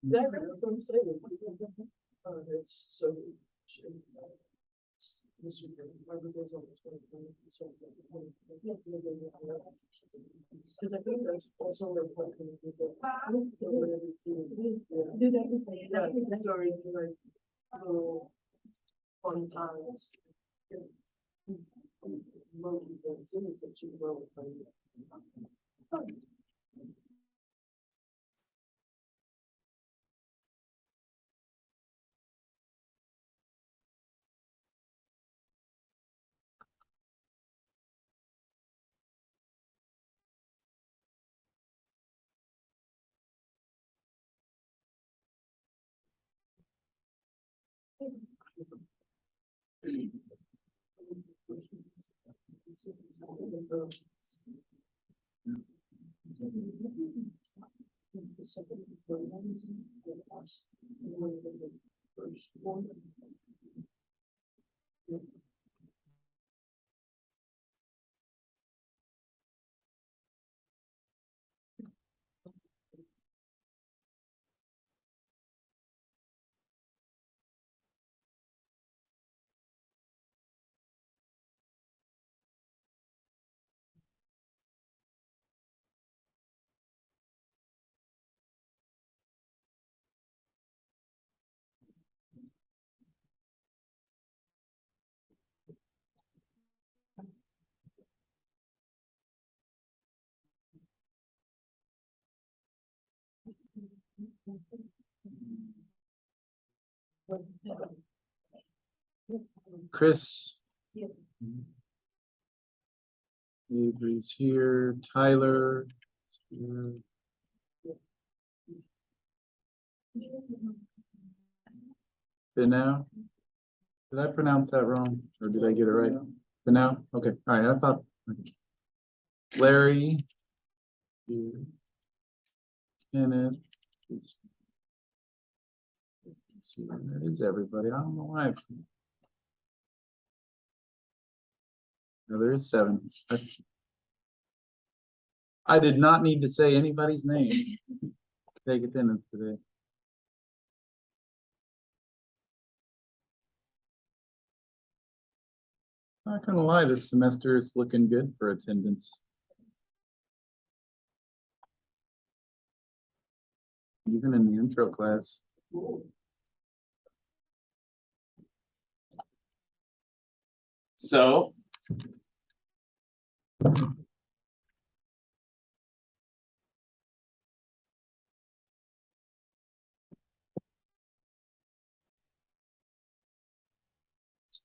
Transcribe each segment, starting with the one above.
That's what I'm saying. It's so. This week, whoever goes on this one, because I think that's also reflecting people. Yeah, sorry, like, little fun times. Monkey things that you will. Chris. Avery's here. Tyler. Here. Now. Did I pronounce that wrong, or did I get it right? Now. Okay. All right. I thought. Larry. Here. Kenneth. See, that is everybody. I don't know why. No, there is 7. I did not need to say anybody's name. Take attendance today. Not gonna lie, this semester is looking good for attendance. Even in the intro class. So.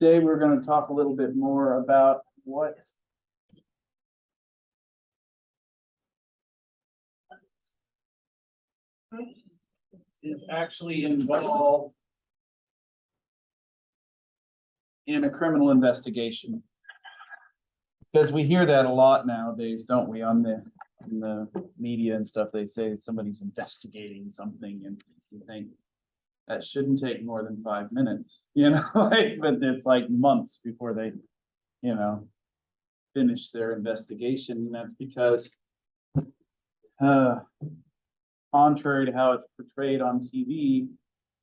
Today, we're going to talk a little bit more about what is actually involved in a criminal investigation. Because we hear that a lot nowadays, don't we, in the media and stuff. They say somebody's investigating something, and you think that shouldn't take more than 5 minutes, like, but it's like months before they, finish their investigation. And that's because, contrary to how it's portrayed on TV,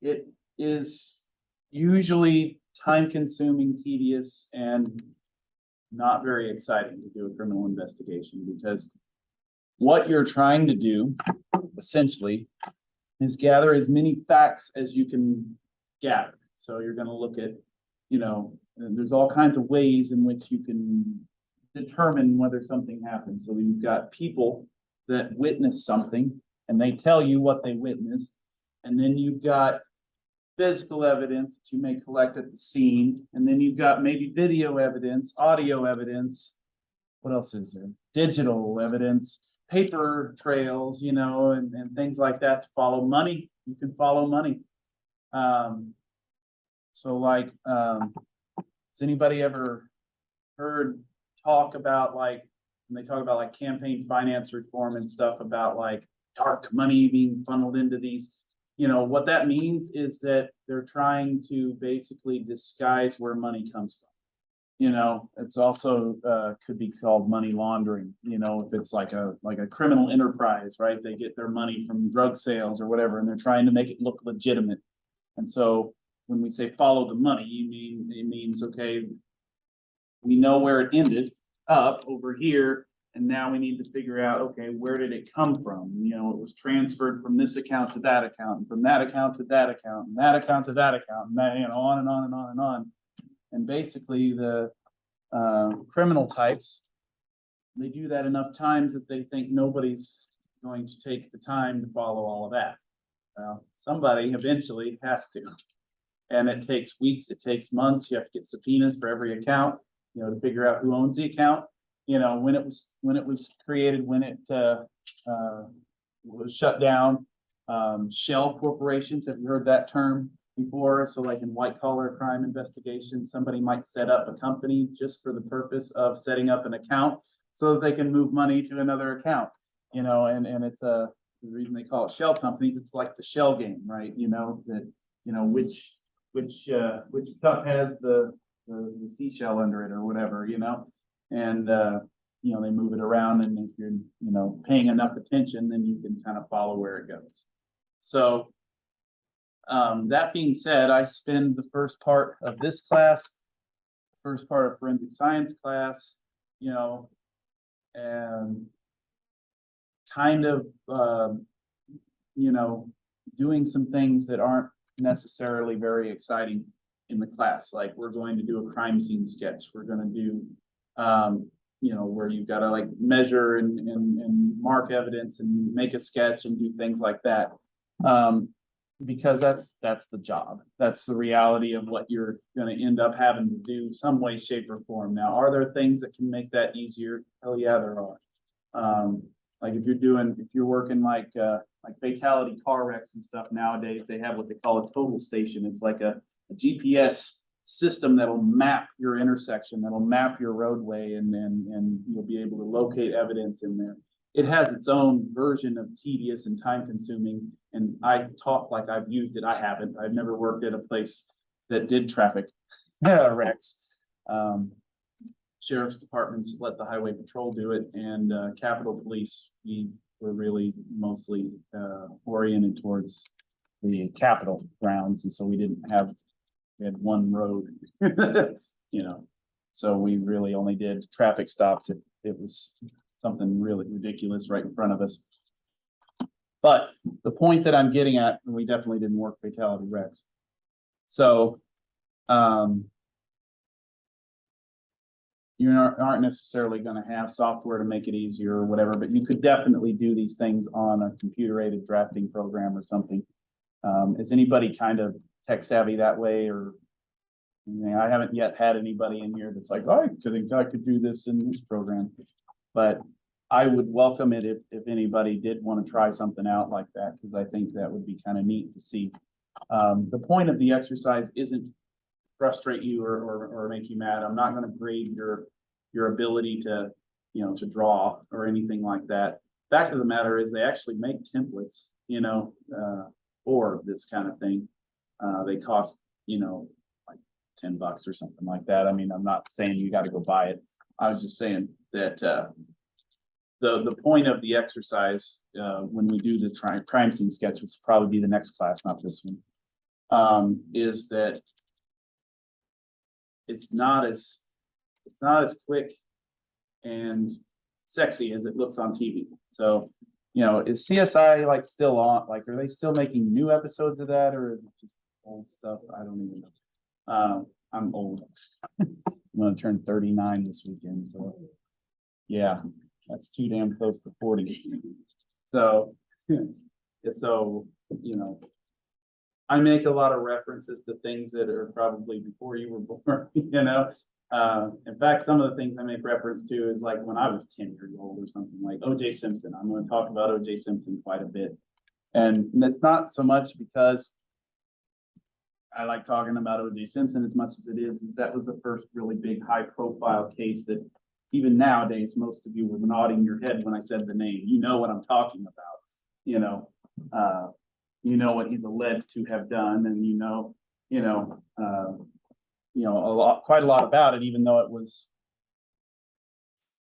it is usually time-consuming, tedious, and not very exciting to do a criminal investigation, because what you're trying to do, essentially, is gather as many facts as you can gather. So you're going to look at, and there's all kinds of ways in which you can determine whether something happened. So you've got people that witness something, and they tell you what they witnessed. And then you've got physical evidence that you may collect at the scene. And then you've got maybe video evidence, audio evidence. What else is there? Digital evidence, paper trails, and things like that to follow money. You can follow money. Has anybody ever heard talk about, like, when they talk about like campaign finance reform and stuff, about like dark money being funneled into these, what that means is that they're trying to basically disguise where money comes You know, it's also, could be called money laundering, you know, if it's like a criminal enterprise, right? They get their money from drug sales or whatever, and they're trying to make it look legitimate. And so when we say follow the money, it means, okay, we know where it ended up over here, and now we need to figure out, okay, where did it come from? You know, it was transferred from this account to that account, and from that account to that account, and that account to that account, and that, you know, on and on and on and on. And basically the criminal types, they do that enough times that they think nobody's going to take the time to follow all of that. Somebody eventually has to. And it takes weeks, it takes months. You have to get subpoenas for every account, you know, to figure out who owns the account. You know, when it was created, when it was shut down. Shell corporations, have you heard that term before? So like in white collar crime investigation, somebody might set up a company just for the purpose of setting up an account so that they can move money to another account, you know, and it's the reason they call it shell companies. It's like the shell game, right? You know, that, you know, which cup has the seashell under it or whatever, you know, and, you know, they move it around, and if you're, you know, paying enough attention, then you can kind of follow where it goes. So, that being said, I spend the first part of this class, first part of forensic science class, you know, and kind of, you know, doing some things that aren't necessarily very exciting in the class. Like we're going to do a crime scene sketch. We're going to do, you know, where you've got to like measure and mark evidence and make a sketch and do things like that. Because that's the job. That's the reality of what you're going to end up having to do some way, shape, or form. Now, are there things that can make that easier? Hell yeah, there are. Like if you're working like fatality car wrecks and stuff nowadays, they have what they call a total station. It's like a GPS system that'll map your intersection, that'll map your roadway, and you'll be able to locate evidence in there. It has its own version of tedious and time consuming. And I talk like I've used it. I haven't. I've never worked at a place that did traffic wrecks. Sheriff's departments let the highway patrol do it, and Capitol Police, we were really mostly oriented towards the Capitol grounds, and so we had one road, you know, so we really only did traffic stops if it was something really ridiculous right in front of us. But the point that I'm getting at, we definitely didn't work fatality wrecks. So, you aren't necessarily going to have software to make it easier or whatever, but you could definitely do these things on a computer-aided drafting program or something. Is anybody kind of tech savvy that way? Or, you know, I haven't yet had anybody in here that's like, oh, I think I could do this in this program. But I would welcome it if anybody did want to try something out like that, because I think that would be kind of neat to see. The point of the exercise isn't frustrate you or make you mad. I'm not going to grade your ability to, you know, to draw or anything like that. Fact of the matter is they actually make templates, you know, for this kind of thing. They cost, you know, like $10 or something like that. I mean, I'm not saying you got to go buy it. I was just saying that the point of the exercise when we do the crime scene sketch, which will probably be the next class, not this one, is that it's not as quick and sexy as it looks on TV. So, you know, is CSI like still on? Like, are they still making new episodes of that, or is it just old stuff? I don't even know. I'm old. I'm gonna turn 39 this weekend, so yeah, that's too damn close to 40. So, so you know, I make a lot of references to things that are probably before you were born, you know. In fact, some of the things I make reference to is like when I was 10 years old or something, like O.J. Simpson. I'm going to talk about O.J. Simpson quite a bit. And it's not so much because I like talking about O.J. Simpson as much as it is that was the first really big high profile case that even nowadays, most of you were nodding your head when I said the name. You know what I'm talking about, you know. You know what he's alleged to have done, and you know, quite a lot about it, even though it was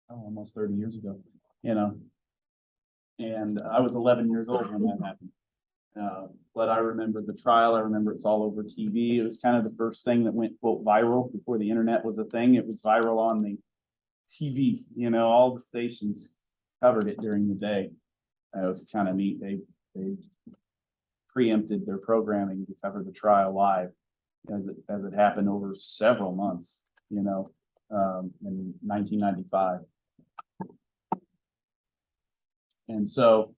almost 30 years ago, and I was 11 years old when that happened. But I remember the trial. I remember it's all over TV. It was kind of the first thing that went, quote, viral before the internet was a thing. It was viral on the TV, all the stations covered it during the day. It was kind of neat. They preempted their programming to cover the trial live as it happened over several months, in 1995. And so,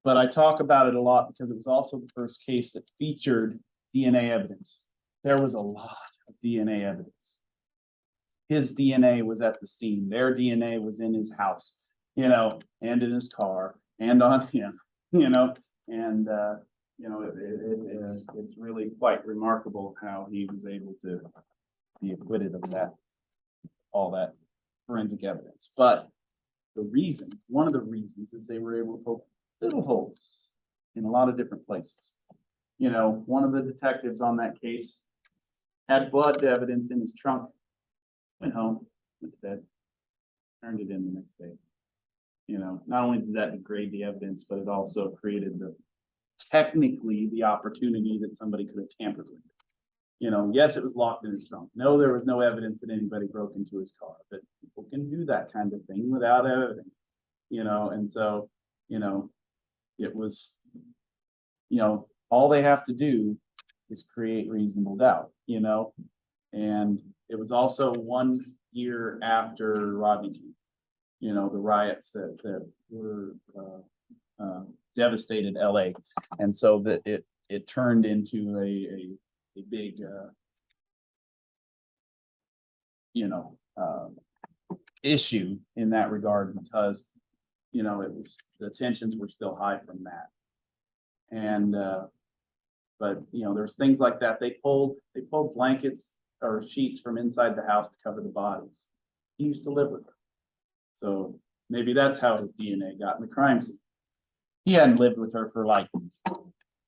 but I talk about it a lot because it was also the first case that featured DNA evidence. There was a lot of DNA evidence. His DNA was at the scene. Their DNA was in his house, and in his car, and on him, and it's really quite remarkable how he was able to be acquitted of that, all that forensic evidence. But one of the reasons is they were able to poke little holes in a lot of different places. One of the detectives on that case had blood evidence in his trunk, went home, went to bed, turned it in the next day. Not only did that degrade the evidence, but it also created technically the opportunity that somebody could have tampered with it. Yes, it was locked in his trunk. No, there was no evidence that anybody broke into his car, but people can do that kind of thing without evidence, and so, it was, all they have to do is create reasonable doubt, and it was also 1 year after Rodney King, the riots that were devastated LA. And so that it turned into a big, issue in that regard because, it was, the tensions were still high from that. And, but, there's things like that. They pulled blankets or sheets from inside the house to cover the bodies. He used to live with her. So maybe that's how his DNA got in the crime scene. He hadn't lived with her for like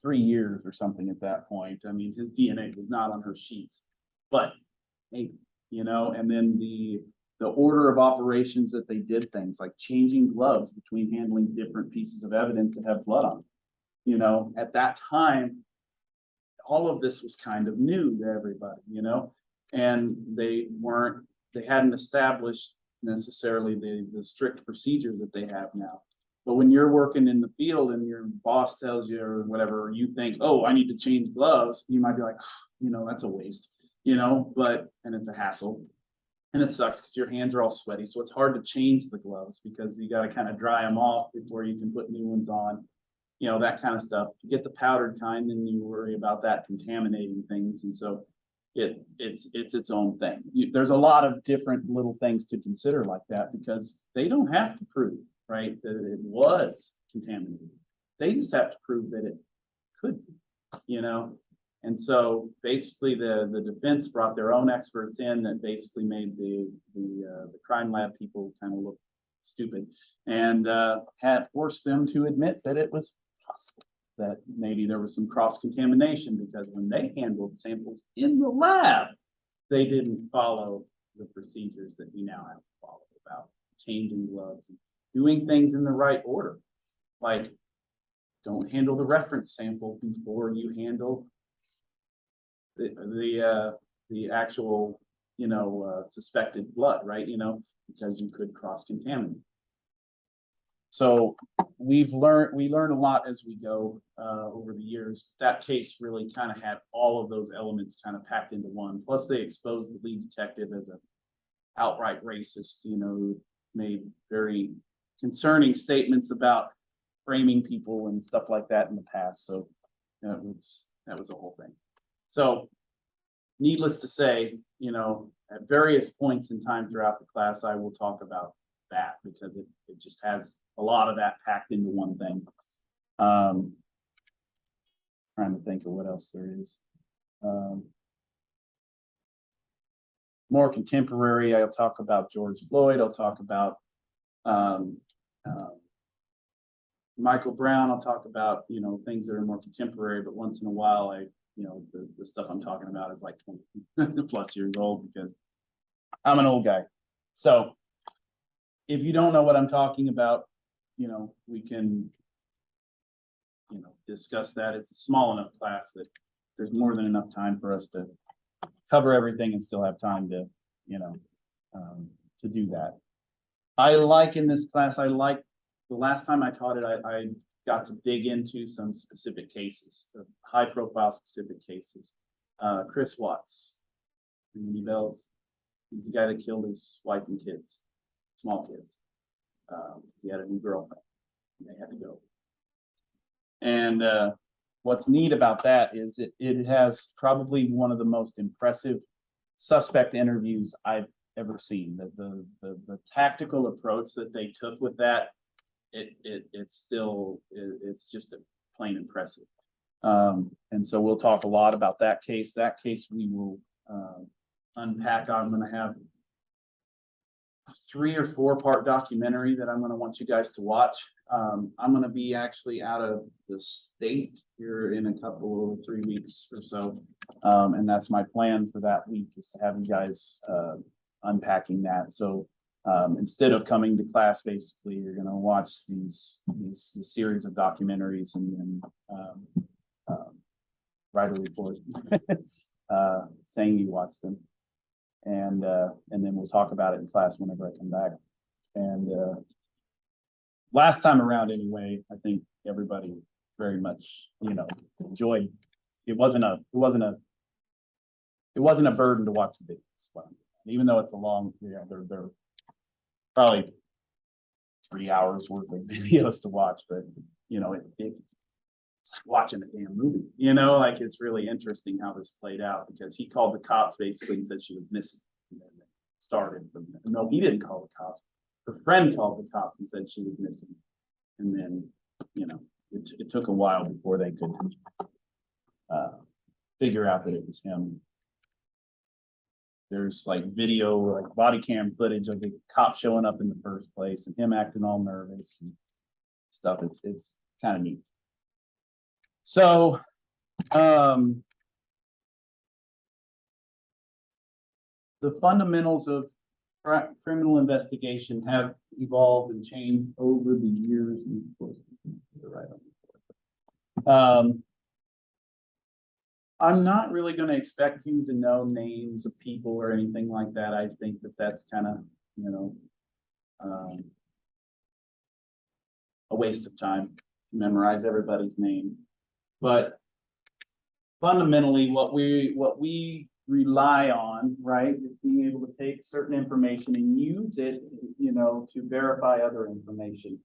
3 years or something at that point. I mean, his DNA was not on her sheets, but maybe, and then the order of operations that they did things like changing gloves between handling different pieces of evidence that have blood on them. At that time, all of this was kind of new to everybody, and they hadn't established necessarily the strict procedure that they have now. But when you're working in the field and your boss tells you or whatever, you think, oh, I need to change gloves, you might be like, that's a waste, and it's a hassle. And it sucks because your hands are all sweaty. So it's hard to change the gloves because you got to kind of dry them off before you can put new ones on, that kind of stuff. If you get the powdered kind, then you worry about that contaminating things. And so it's its own thing. There's a lot of different little things to consider like that because they don't have to prove, right, that it was contaminated. They just have to prove that it could be, And so basically the defense brought their own experts in that basically made the crime lab people kind of look stupid and had forced them to admit that it was possible that maybe there was some cross-contamination because when they handled samples in the lab, they didn't follow the procedures that we now have to follow about changing gloves and doing things in the right order. Like, don't handle the reference sample before you handle the actual, suspected blood, right? Because you could cross-contaminate. So we learn a lot as we go over the years. That case really kind of had all of those elements kind of packed into one. Plus, they exposed the lead detective as an outright racist, who made very concerning statements about framing people and stuff like that in the past. So that was the whole thing. So, needless to say, at various points in time throughout the class, I will talk about that because it just has a lot of that packed into one thing. Trying to think of what else there is. More contemporary, I'll talk about George Floyd. I'll talk about Michael Brown. I'll talk about things that are more contemporary. But once in a while, I you know, the stuff I'm talking about is like 20 plus years old because I'm an old guy. So if you don't know what I'm talking about, you know, we can, you know, discuss that. It's a small enough class that there's more than enough time for us to cover everything and still have time to, you know, to do that. I like in this class, I like the last time I taught it, I got to dig into some specific cases, high profile specific cases. Chris Watts, ring any bells? He's the guy that killed his wife and kids, small kids. He had a new girlfriend. And they had to go. And what's neat about that is it has probably one of the most impressive suspect interviews I've ever seen. The tactical approach that they took with that, it's just a plain impressive. And so we'll talk a lot about that case. That case we will unpack. I'm going to have a 3 or 4 part documentary that I'm going to want you guys to watch. I'm going to be actually out of the state here in a couple of 3 weeks or so. And that's my plan for that week, is to have you guys unpacking that. So instead of coming to class, basically, you're going to watch these series of documentaries and then write a report saying you watched them. And then we'll talk about it in class whenever I come back. And last time around, anyway, I think everybody very much, you know, enjoyed. It wasn't a burden to watch the videos, even though it's a long, you know, they're probably 3 hours worth of videos to watch, but you know, it's like watching a damn movie, you know, like it's really interesting how this played out, because he called the cops basically and said she was missing. And then they started from there. No, he didn't call the cops. Her friend called the cops and said she was missing. And then, you know, it took a while before they could figure out that it was him. There's like video, like body cam footage of the cop showing up in the first place and him acting all nervous and stuff. It's kind of neat. So, the fundamentals of criminal investigation have evolved and changed over the years. I'm not really going to expect you to know names of people or anything like that. I think that that's kind of, you know, a waste of time to memorize everybody's name. But fundamentally, what we rely on, right, is being able to take certain information and use it, you know, to verify other information,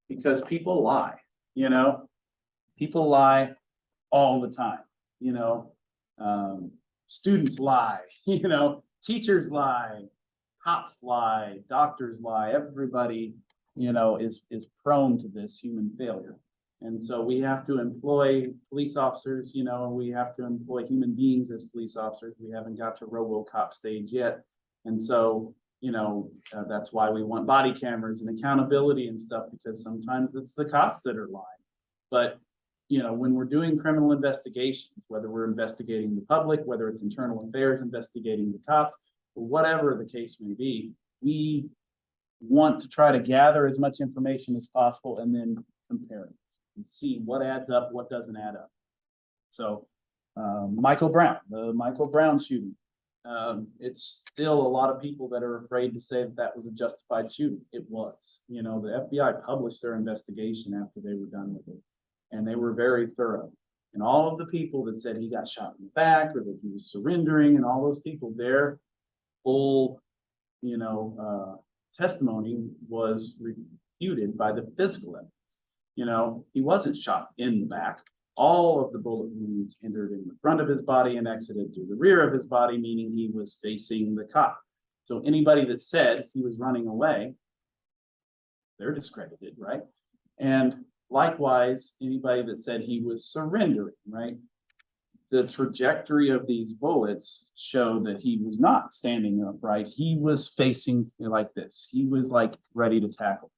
because people lie, you know, people lie all the time, you know, students lie, you know, teachers lie, cops lie, doctors lie, everybody, you know, is prone to this human failure. And so we have to employ police officers, you know, we have to employ human beings as police officers. We haven't got to RoboCop stage yet. And so, you know, that's why we want body cameras and accountability and stuff, because sometimes it's the cops that are lying. But, you know, when we're doing criminal investigations, whether we're investigating the public, whether it's internal affairs, investigating the cops, or whatever the case may be, we want to try to gather as much information as possible and then compare it and see what adds up, what doesn't add up. So Michael Brown, the Michael Brown shooting, it's still a lot of people that are afraid to say that that was a justified shooting. It was. You know, the FBI published their investigation after they were done with it, and they were very thorough. And all of the people that said he got shot in the back or that he was surrendering, and all those people, their full, you know, testimony was refuted by the physical evidence. You know, he wasn't shot in the back. All of the bullet wounds entered in the front of his body and exited through the rear of his body, meaning he was facing the cop. So anybody that said he was running away, they're discredited, right? And likewise, anybody that said he was surrendering, right? The trajectory of these bullets show that he was not standing upright. He was facing like this. He was like ready to tackle,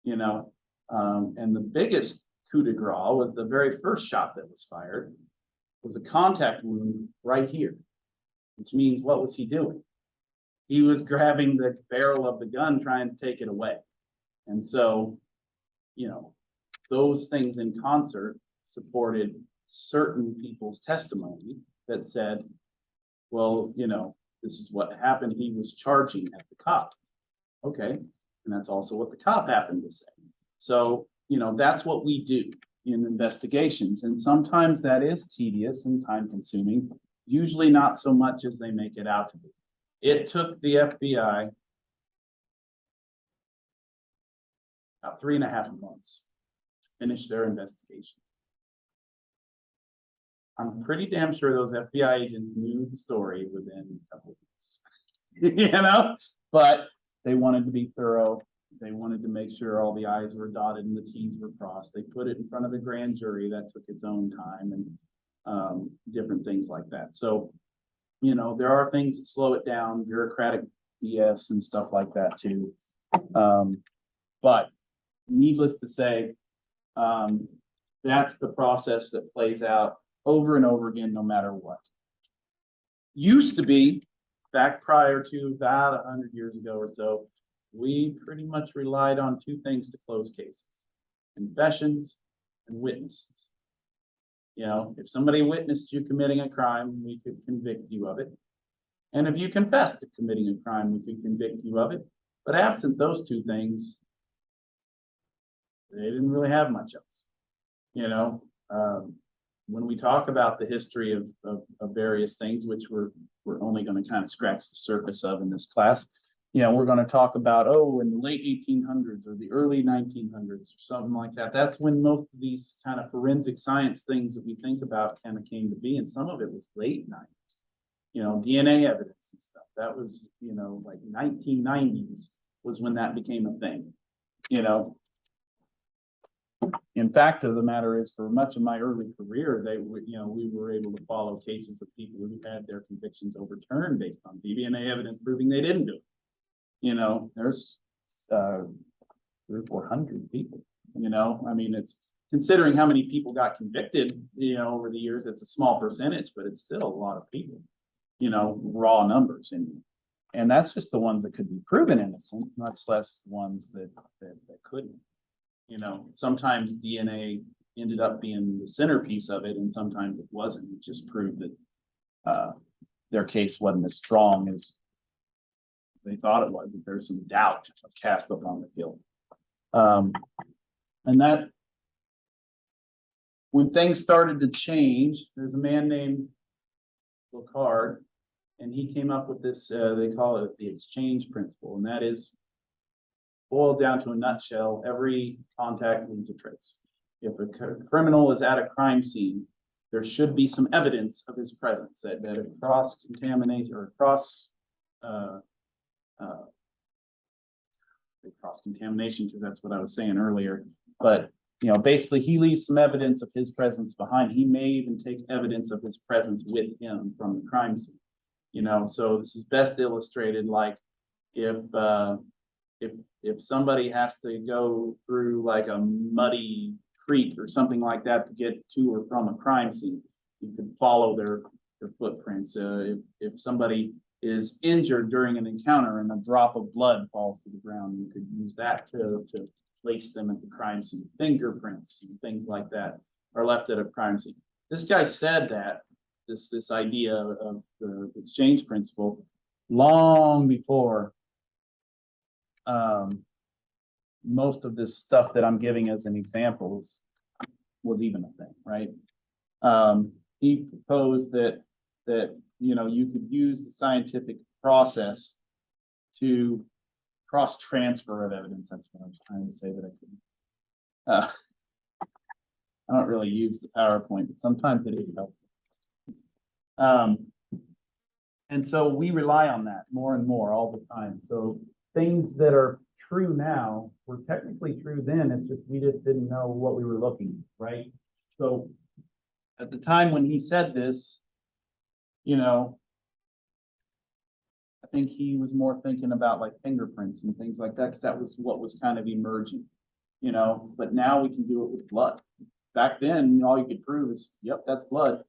you know. And the biggest coup de grace was the very first shot that was fired. was a contact wound right here, which means what was he doing? He was grabbing the barrel of the gun, trying to take it away. And so, you know, those things in concert supported certain people's testimony that said, well, you know, this is what happened. He was charging at the cop. Okay. And that's also what the cop happened to say. So, you know, that's what we do in investigations. And sometimes that is tedious and time consuming, usually not so much as they make it out to be. It took the FBI about 3.5 months to finish their investigation. I'm pretty damn sure those FBI agents knew the story within a couple of weeks, you know, but they wanted to be thorough. They wanted to make sure all the I's were dotted and the T's were crossed. They put it in front of the grand jury. That took its own time and different things like that. So, you know, there are things that slow it down, bureaucratic BS and stuff like that too. But needless to say, that's the process that plays out over and over again, no matter what. Used to be, back prior to about 100 years ago or so, we pretty much relied on two things to close cases: confessions and witnesses. You know, if somebody witnessed you committing a crime, we could convict you of it. And if you confessed to committing a crime, we could convict you of it. But absent those two things, they didn't really have much else. You know, when we talk about the history of various things, which we're only going to kind of scratch the surface of in this class, you know, we're going to talk about, oh, in the late 1800s or the early 1900s or something like that. That's when most of these kind of forensic science things that we think about kind of came to be. And some of it was late 90s, you know, DNA evidence and stuff. That was, you know, like 1990s was when that became a thing, you know. In fact of the matter is, for much of my early career, we were able to follow cases of people who had their convictions overturned based on DNA evidence proving they didn't do it. You know, there's 300 or 400 people, you know, I mean, it's considering how many people got convicted, you know, over the years, it's a small percentage, but it's still a lot of people, you know, raw numbers. And that's just the ones that could be proven innocent, much less the ones that couldn't. You know, sometimes DNA ended up being the centerpiece of it, and sometimes it wasn't. It just proved that their case wasn't as strong as they thought it was, that there's some doubt cast upon the field. And that, when things started to change, there's a man named Locard, and he came up with this, they call it the exchange principle, and that is, boiled down to a nutshell, every contact leaves a trace. If a criminal is at a crime scene, there should be some evidence of his presence, that a cross-contamination or cross-contamination, because that's what I was saying earlier. But, you know, basically he leaves some evidence of his presence behind. He may even take evidence of his presence with him from the crime scene. You know, so this is best illustrated like if somebody has to go through like a muddy creek or something like that to get to or from a crime scene, you could follow their footprints. If somebody is injured during an encounter and a drop of blood falls to the ground, you could use that to place them at the crime scene. Fingerprints and things like that are left at a crime scene. This guy said that this idea of the exchange principle long before most of this stuff that I'm giving as an example was even a thing, right? He proposed that you know, you could use the scientific process to cross transfer of evidence. That's what I was trying to say that I couldn't. I don't really use the PowerPoint, but sometimes it is helpful. And so we rely on that more and more all the time. So things that are true now were technically true then. It's just we just didn't know what we were looking at, right? So at the time when he said this, you know, I think he was more thinking about like fingerprints and things like that, because that was what was kind of emerging, you know. But now we can do it with blood. Back then, all you could prove is, yep, that's blood.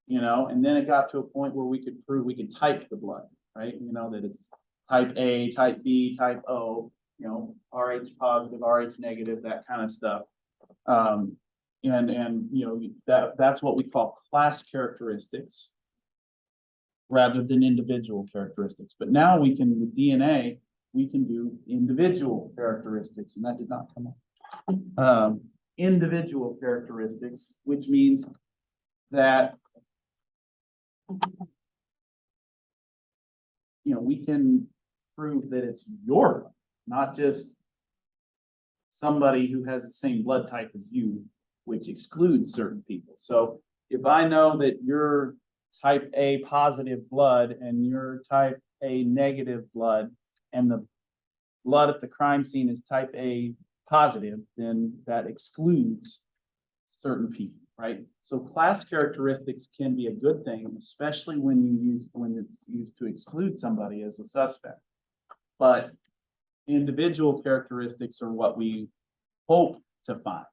you know, and then it got to a point where we could prove, we could type the blood, right? You know, that it's type A, type B, type O, you know, RH positive, RH negative, that kind of stuff. And you know, that's what we call class characteristics rather than individual characteristics. But now we can, with DNA, we can do individual characteristics, and that did not come up. Individual characteristics, which means that, you know, we can prove that it's your blood, not just somebody who has the same blood type as you, which excludes certain people. So if I know that you're type A positive blood and you're type A negative blood, and the blood at the crime scene is type A positive, then that excludes certain people, right? So class characteristics can be a good thing, especially when it's used to exclude somebody as a suspect. But individual characteristics are what we hope to find.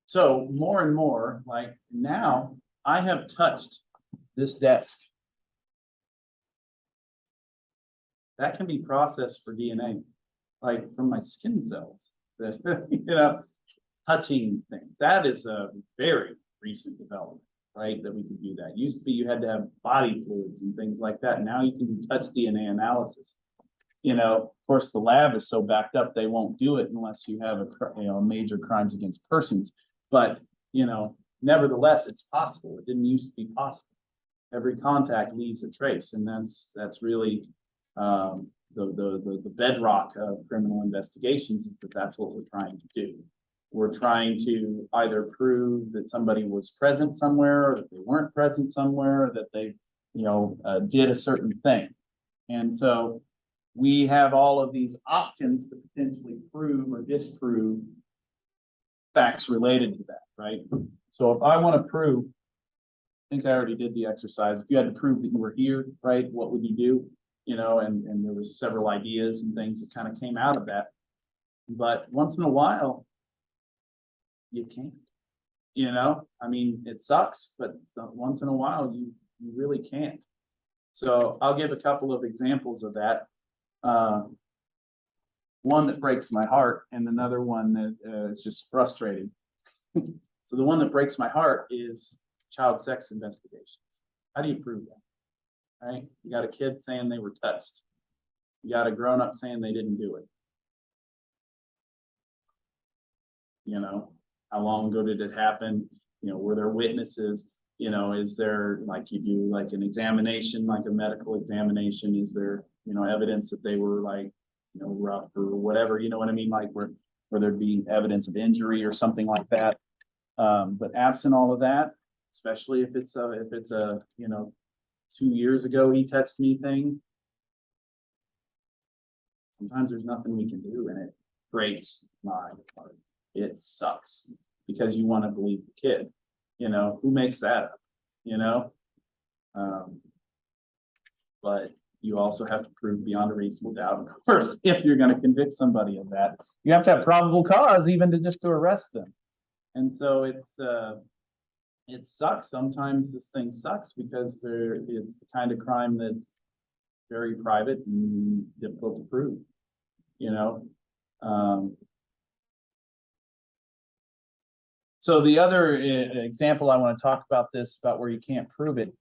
So more and more, like now, I have touched this desk. That can be processed for DNA, like from my skin cells. That you know, touching things. That is a very recent development, right? That we could do that. Used to be you had to have body fluids and things like that. Now you can do touch DNA analysis. You know, of course, the lab is so backed up they won't do it unless you have a major crimes against persons. But you know, nevertheless, it's possible. It didn't used to be possible. Every contact leaves a trace, and that's really the bedrock of criminal investigations. Is that that's what we're trying to do. We're trying to either prove that somebody was present somewhere, or that they weren't present somewhere, or that they, you know, did a certain thing. And so we have all of these options to potentially prove or disprove facts related to that, right? So if I want to prove, I think I already did the exercise. If you had to prove that you were here, right, what would you do? You know, and there was several ideas and things that kind of came out of that. But once in a while, you can't, you know, I mean, it sucks, but once in a while you really can't. So I'll give a couple of examples of that. One that breaks my heart, and another one that is just frustrating. So the one that breaks my heart is child sex investigations. How do you prove that? Right? You got a kid saying they were touched. You got a grown-up saying they didn't do it. You know, how long ago did it happen? You know, were there witnesses? You know, is there, like, you do like an examination, like a medical examination? Is there, you know, evidence that they were, like, you know, rough or whatever? You know what I mean? Like where there'd be evidence of injury or something like that. But absent all of that, especially if it's a you know, 2 years ago he touched me thing, sometimes there's nothing we can do, and it breaks my heart. It sucks because you want to believe the kid. You know, who makes that up? You know, but you also have to prove beyond a reasonable doubt, of course, if you're going to convict somebody of that. You have to have probable cause even to arrest them. And so it sucks. Sometimes this thing sucks because it's the kind of crime that's very private and difficult to prove, you know. So the other example I want to talk about this, about where you can't prove it,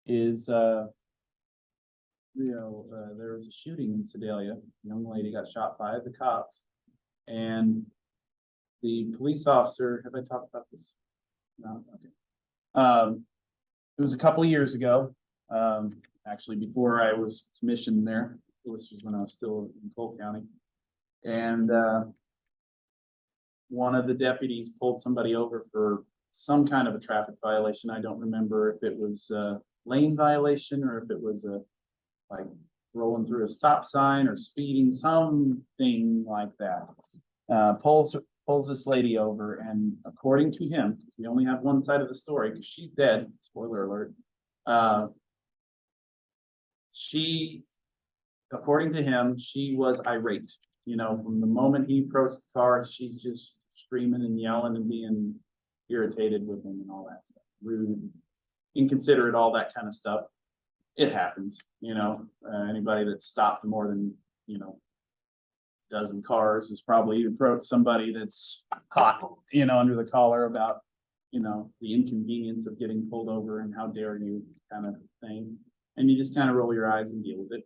is there was a shooting in Sedalia. A young lady got shot by the cops, and the police officer, have I talked about this? No, okay. It was a couple of years ago, actually before I was commissioned there, which was when I was still in Cole County. And one of the deputies pulled somebody over for some kind of a traffic violation. I don't remember if it was a lane violation or if it was like rolling through a stop sign or speeding, something like that. Pulls this lady over, and according to him, we only have one side of the story because she's dead, spoiler alert. She according to him, she was irate. You know, from the moment he approached the car, she's just screaming and yelling and being irritated with him and all that stuff. Rude, inconsiderate, all that kind of stuff. It happens, you know. Anybody that's stopped more than, you know, dozen cars has probably approached somebody that's caught, you know, under the collar about, you know, the inconvenience of getting pulled over and how dare you kind of thing. And you just kind of roll your eyes and deal with it.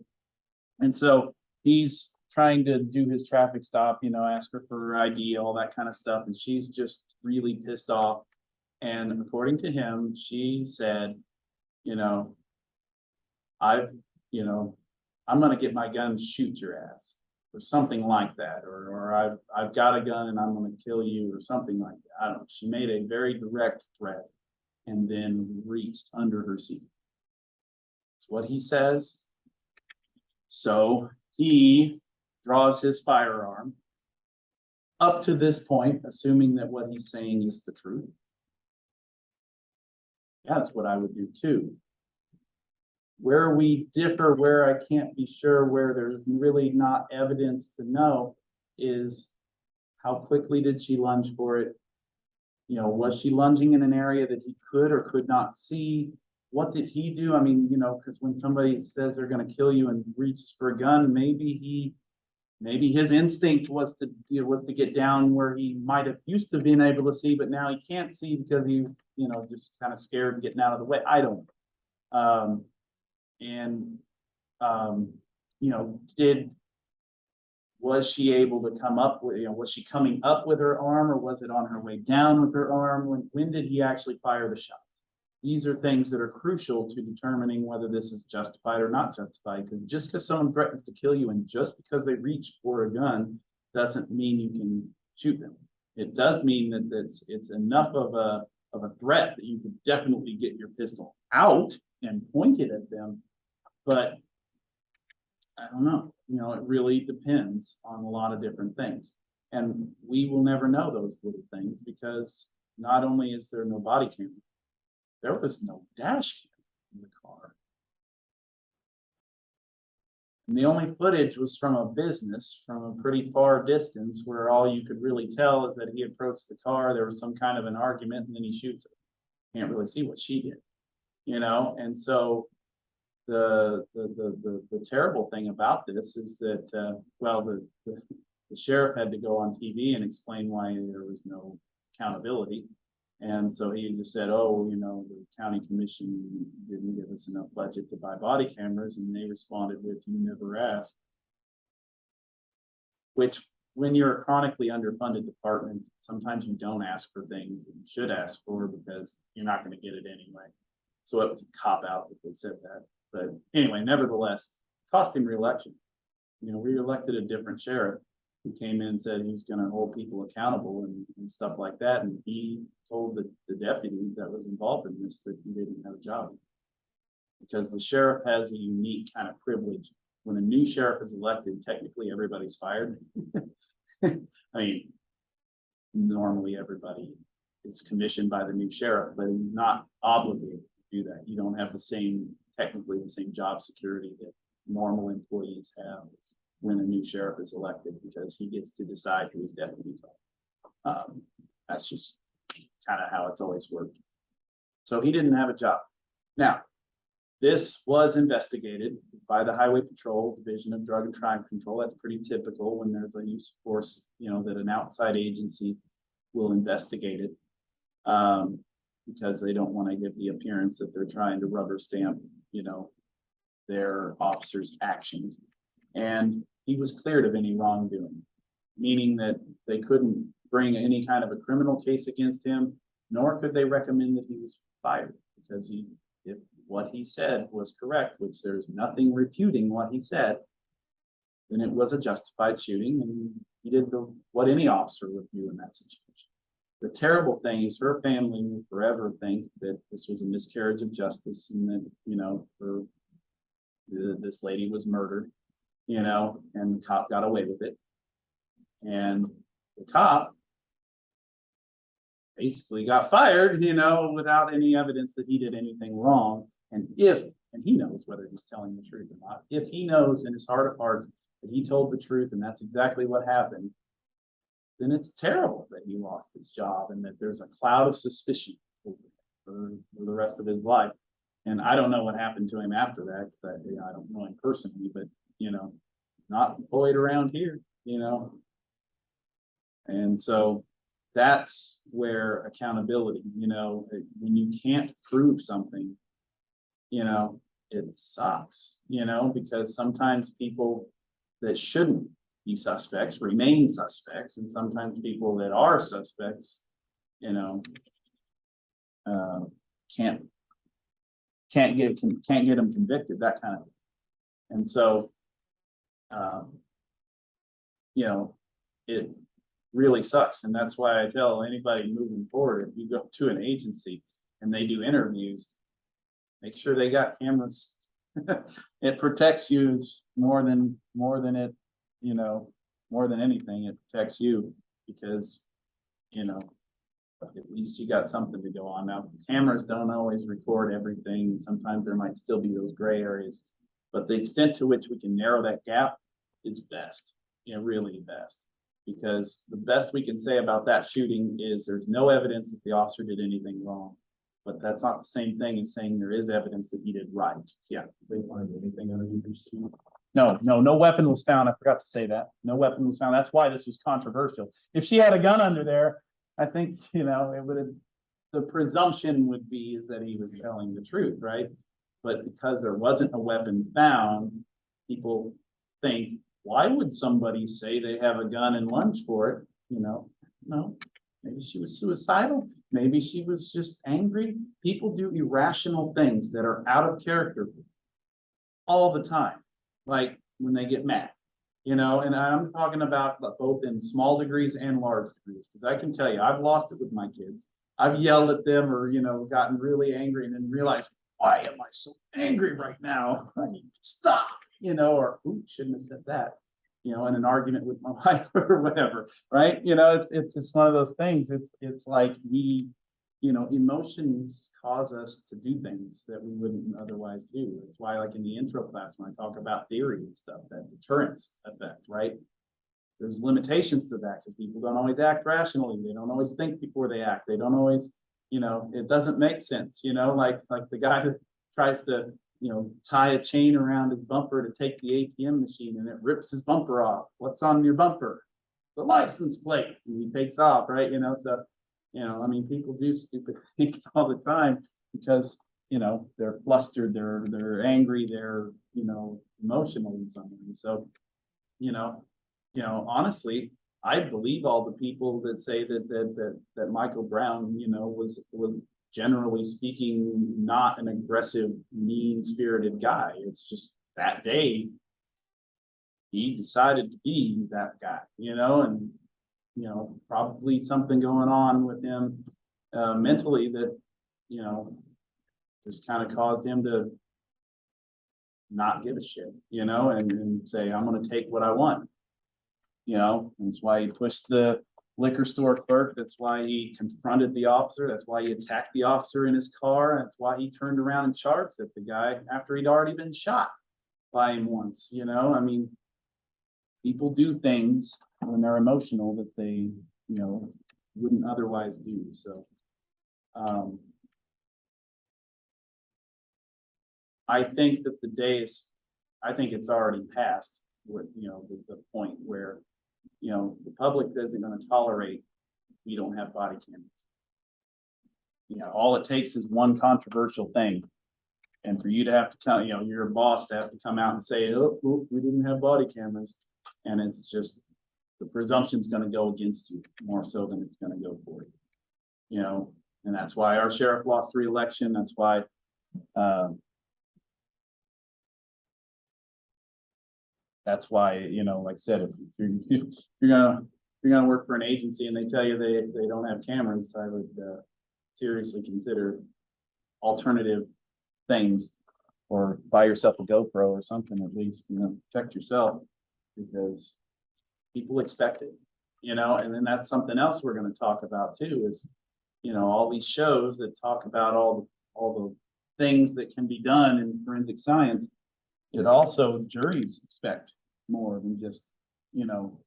And so he's trying to do his traffic stop, you know, ask her for her ID, all that kind of stuff. And she's just really pissed off. And according to him, she said, you know, you know, I'm going to get my gun and shoot your ass, or something like that. Or I've got a gun and I'm going to kill you, or something like that. I don't know. She made a very direct threat and then reached under her seat. That's what he says. So he draws his firearm. Up to this point, assuming that what he's saying is the truth. That's what I would do too. Where we differ, where I can't be sure, where there's really not evidence to know, is how quickly did she lunge for it? You know, was she lunging in an area that he could or could not see? What did he do? I mean, you know, because when somebody says they're going to kill you and reaches for a gun, maybe his instinct was to, you know, was to get down where he might have used to been able to see, but now he can't see because he, you know, just kind of scared and getting out of the way. I don't know. You know, was she able to come up with, you know, was she coming up with her arm, or was it on her way down with her arm? When did he actually fire the shot? These are things that are crucial to determining whether this is justified or not justified. Because just because someone threatens to kill you and just because they reach for a gun doesn't mean you can shoot them. It does mean that it's enough of a threat that you could definitely get your pistol out and point it at them. But I don't know, you know, it really depends on a lot of different things. And we will never know those little things because not only is there no body camera, there was no dash cam in the car. And the only footage was from a business from a pretty far distance where all you could really tell is that he approached the car, there was some kind of an argument, and then he shoots her. Can't really see what she did, you know? And so the terrible thing about this is that, well, the sheriff had to go on TV and explain why there was no accountability. And so he just said, oh, you know, the county commission didn't give us enough budget to buy body cameras. And they responded with, you never asked. Which, when you're a chronically underfunded department, sometimes you don't ask for things that you should ask for because you're not going to get it anyway. So it was a cop out that they said that. But anyway, nevertheless, cost him re-election. You know, we elected a different sheriff who came in and said he was going to hold people accountable and stuff like that. And he told the deputy that was involved in this that he didn't have a job. Because the sheriff has a unique kind of privilege. When a new sheriff is elected, technically everybody's fired. I mean, normally everybody is commissioned by the new sheriff, but he's not obligated to do that. You don't have technically the same job security that normal employees have when a new sheriff is elected, because he gets to decide who his deputies are. That's just kind of how it's always worked. So he didn't have a job. Now, this was investigated by the Highway Patrol Division of Drug and Crime Control. That's pretty typical when there's a use of force, you know, that an outside agency will investigate it, because they don't want to give the appearance that they're trying to rubber stamp, you know, their officers' actions. And he was cleared of any wrongdoing, meaning that they couldn't bring any kind of a criminal case against him, nor could they recommend that he was fired, because if what he said was correct, which there's nothing refuting what he said, then it was a justified shooting, and he did what any officer would do in that situation. The terrible thing is her family will forever think that this was a miscarriage of justice and that, you know, this lady was murdered, you know, and the cop got away with it. And the cop basically got fired, you know, without any evidence that he did anything wrong. And if and he knows whether he's telling the truth or not. If he knows in his heart of hearts that he told the truth and that's exactly what happened, then it's terrible that he lost his job and that there's a cloud of suspicion for the rest of his life. And I don't know what happened to him after that, because I don't know him personally, but not employed around here, And so that's where accountability, when you can't prove something, it sucks, because sometimes people that shouldn't be suspects remain suspects, and sometimes people that are suspects, can't get them convicted, that kind of. And so, it really sucks, and that's why I tell anybody moving forward, if you go to an agency and they do interviews, make sure they got cameras. It protects you more than it, more than anything, it protects you, because, at least you got something to go on. Now, cameras don't always record everything. Sometimes there might still be those gray areas, but the extent to which we can narrow that gap is best, really best. Because the best we can say about that shooting is there's no evidence that the officer did anything wrong. But that's not the same thing as saying there is evidence that he did right. Yeah. They find anything underneath your seat? No weapon was found. I forgot to say that. No weapon was found. That's why this was controversial. If she had a gun under there, I think, it would have, the presumption would be is that he was telling the truth, right? But because there wasn't a weapon found, people think, why would somebody say they have a gun and lunge for it? No, maybe she was suicidal. Maybe she was just angry. People do irrational things that are out of character all the time, like when they get mad, and I'm talking about both in small degrees and large degrees, because I can tell you, I've lost it with my kids. I've yelled at them or, gotten really angry and then realized, why am I so angry right now? I need to stop, or ooh, shouldn't have said that, in an argument with my wife or whatever, right? It's just one of those things. It's like emotions cause us to do things that we wouldn't otherwise do. It's why, like in the intro class, when I talk about theory and stuff, that deterrence effect, right? There's limitations to that because people don't always act rationally. They don't always think before they act. They don't always, it doesn't make sense, like the guy that tries to, tie a chain around his bumper to take the ATM machine and it rips his bumper off. What's on your bumper? The license plate. And he takes off, right? So, people do stupid things all the time because, they're flustered, they're angry, they're, emotional in some way. So, honestly, I believe all the people that say that Michael Brown, was generally speaking, not an aggressive, mean-spirited guy. It's just that day he decided to be that guy, and probably something going on with him mentally that, just kind of caused him to not give a shit, and say, I'm going to take what I want. That's why he pushed the liquor store clerk. That's why he confronted the officer. That's why he attacked the officer in his car. That's why he turned around and charged at the guy after he'd already been shot by him once, people do things when they're emotional that they, wouldn't otherwise do. So, I think that I think it's already passed where, the point where, the public isn't going to tolerate we don't have body cameras. All it takes is one controversial thing. And for you to have to come, you're a boss to have to come out and say, oh, we didn't have body cameras. And it's just, the presumption's going to go against you more so than it's going to go for you. And that's why our sheriff lost re-election. That's why, like I said, if you're gonna work for an agency and they tell you they don't have cameras, I would seriously consider alternative things, or buy yourself a GoPro or something, at least, protect yourself, because people expect it, and then that's something else we're going to talk about too, is, all these shows that talk about all the things that can be done in forensic science, it also juries expect more than just, you know,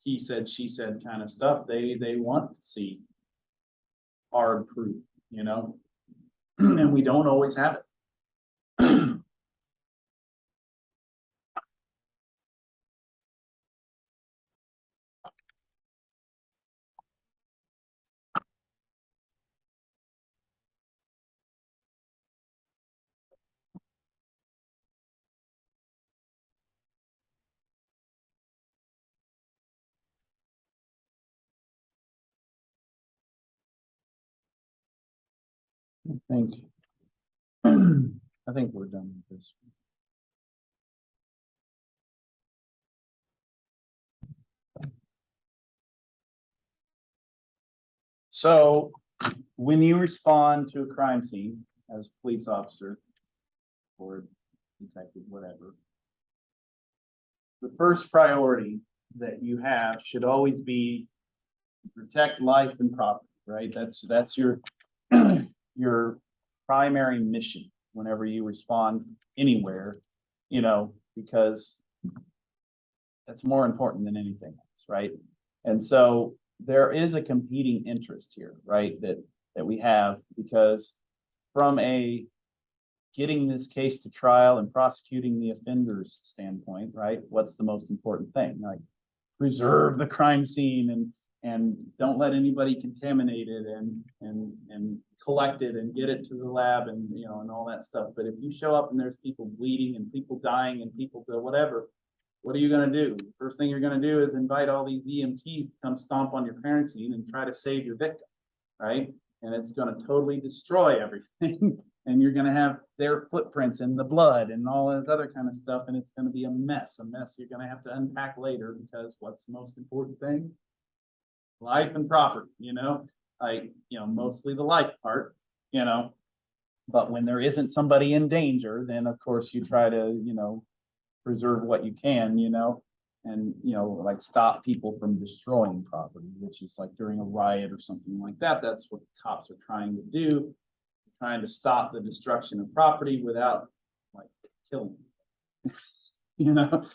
he said, she said kind of stuff. They want to see hard proof, you know, and we don't always have it. I think, I think we're done with this. So when you respond to a crime scene as a police officer or detective, whatever, the first priority that you have should always be protect life and property, right? That's your your primary mission whenever you respond anywhere, you know, because that's more important than anything else, right? And so there is a competing interest here, right? That we have, because from a getting this case to trial and prosecuting the offender's standpoint, right? What's the most important thing? Like preserve the crime scene and don't let anybody contaminate it and collect it and get it to the lab and, you know, and all that stuff. But if you show up and there's people bleeding and people dying and people do whatever, what are you going to do? First thing you're going to do is invite all these EMTs to come stomp on your crime scene and try to save your victim, right? And it's going to totally destroy everything. And you're going to have their footprints in the blood and all that other kind of stuff. And it's going to be a mess you're going to have to unpack later, because what's the most important thing? Life and property, you know, like, you know, mostly the life part, you know, but when there isn't somebody in danger, then of course you try to, you know, preserve what you can, you know, and, you know, like stop people from destroying property, which is like during a riot or something like that. That's what the cops are trying to do, trying to stop the destruction of property without like killing, you know,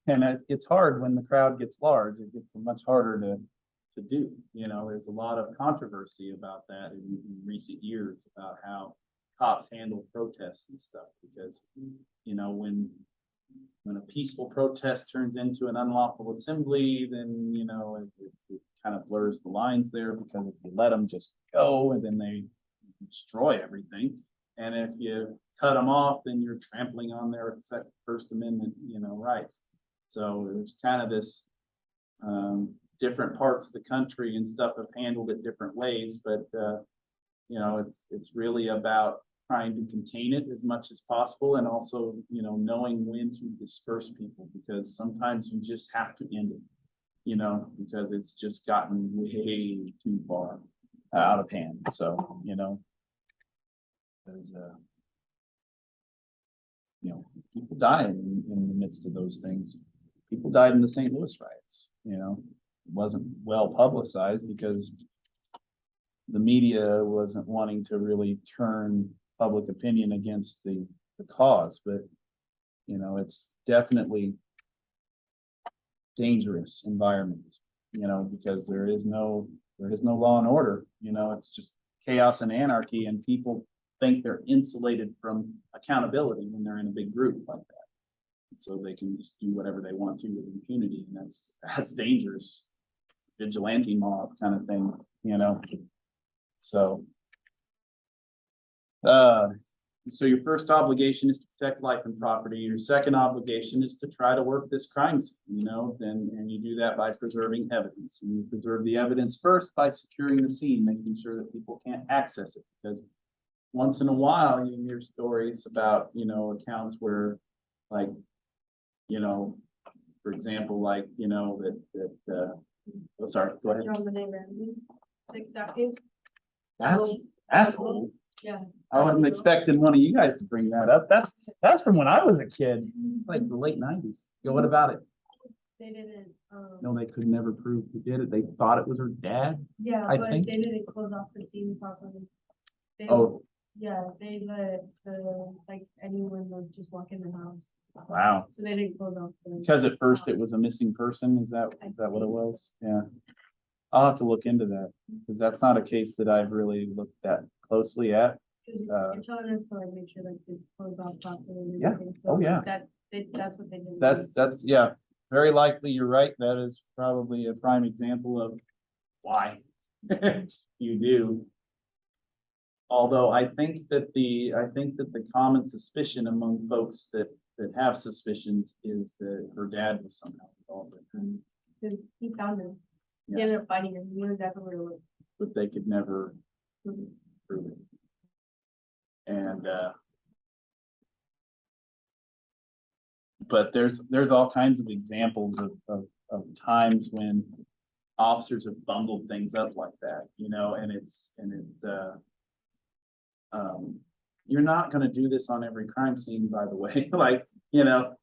and it's hard when the crowd gets large. It gets much harder to do, you know. There's a lot of controversy about that in recent years about how cops handle protests and stuff, because, you know, when a peaceful protest turns into an unlawful assembly, then, you know, it kind of blurs the lines there, because if you let them just go and then they destroy everything, and if you cut them off, then you're trampling on their First Amendment, you know, rights. So there's kind of this different parts of the country and stuff have handled it different ways, but you know, it's really about trying to contain it as much as possible, and also, you know, knowing when to disperse people, because sometimes you just have to end it, you know, because it's just gotten way too far out of hand. So, you know, there's you know, people die in the midst of those things. People died in the St. Louis riots, you know. It wasn't well publicized because the media wasn't wanting to really turn public opinion against the cause, but, you know, it's definitely dangerous environment, you know, because there is no law and order, you know. It's just chaos and anarchy, and people think they're insulated from accountability when they're in a big group like that. So they can just do whatever they want to with impunity, and that's dangerous. Vigilante mob kind of thing, you know. So so your first obligation is to protect life and property. Your second obligation is to try to work this crime scene, you know, and you do that by preserving evidence. And you preserve the evidence first by securing the scene, making sure that people can't access it, because once in a while you hear stories about, you know, accounts where, like, you know, for example, like, you know, oh, sorry, go ahead. Like that case? That's old. Yeah. I wasn't expecting one of you guys to bring that up. That's from when I was a kid, like the late 90s. Yo, what about it? They didn't, No, they could never prove who did it. They thought it was her dad. yeah, I but think. they didn't close off the scene properly. Oh, Yeah, they let like anyone would just walk in the house. wow. So they didn't close off. Because at first it was a missing person, is that what it was? Yeah. I'll have to look into that, because that's not a case that I've really looked that closely at. You're telling us to like make sure like it's closed off properly. And Yeah. everything, Oh, yeah. That's what they did. That's, yeah, very likely, you're right, that is probably a prime example of why you do. Although I think that the common suspicion among folks that have suspicions is that her dad was somehow involved in it. Because he found him. He Yeah. ended up fighting him. He knew exactly where it was. But they could never prove it. And but there's all kinds of examples of times when officers have bungled things up like that, you know, and it's you're not gonna do this on every crime scene, by the way. Like, you know,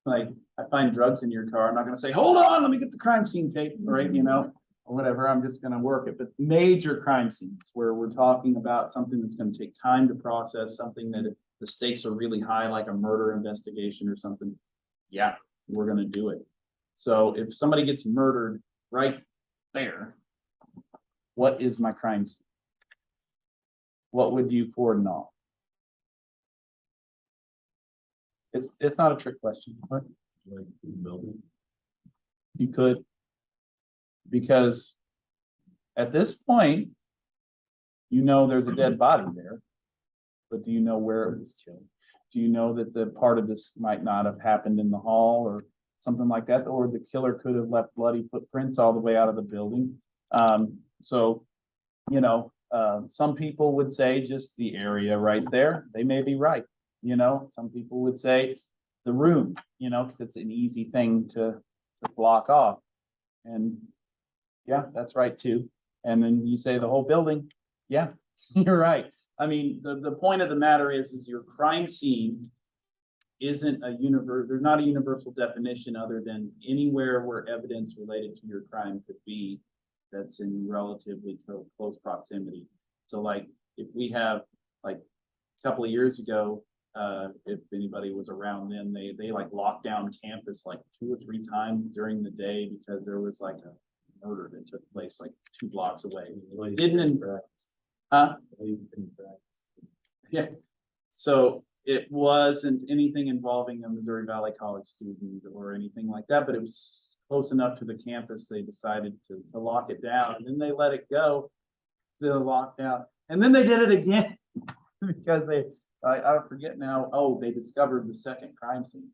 like I find drugs in your car, I'm not gonna say, hold on, let me get the crime scene tape, right? You know, or whatever, I'm just gonna work it. But major crime scenes where we're talking about something that's gonna take time to process, something that the stakes are really high, like a murder investigation or something, yeah, we're gonna do it. So if somebody gets murdered right there, what is my crime scene? What would you cordon off? It's not a trick question. What? Like building. You could, because at this point, you know there's a dead body there, but do you know where it was killed? Do you know that the part of this might not have happened in the hall or something like that, or the killer could have left bloody footprints all the way out of the building? So, you know, some people would say just the area right there. They may be right. You know, some people would say the room, you know, because it's an easy thing to block off. And yeah, that's right too. And then you say the whole building. Yeah, you're right. I mean, the point of the matter is your crime scene isn't a there's not a universal definition other than anywhere where evidence related to your crime could be that's in relatively close proximity. So like if we have like a couple of years ago, if anybody was around then, they like locked down campus like 2 or 3 times during the day because there was like a murder that took place like 2 blocks away. It didn't, yeah. So it wasn't anything involving a Missouri Valley College student or anything like that, but it was close enough to the campus. They decided to lock it down, and then they let it go, the lockdown, and then they did it again because I forget now. Oh, they discovered the second crime scene.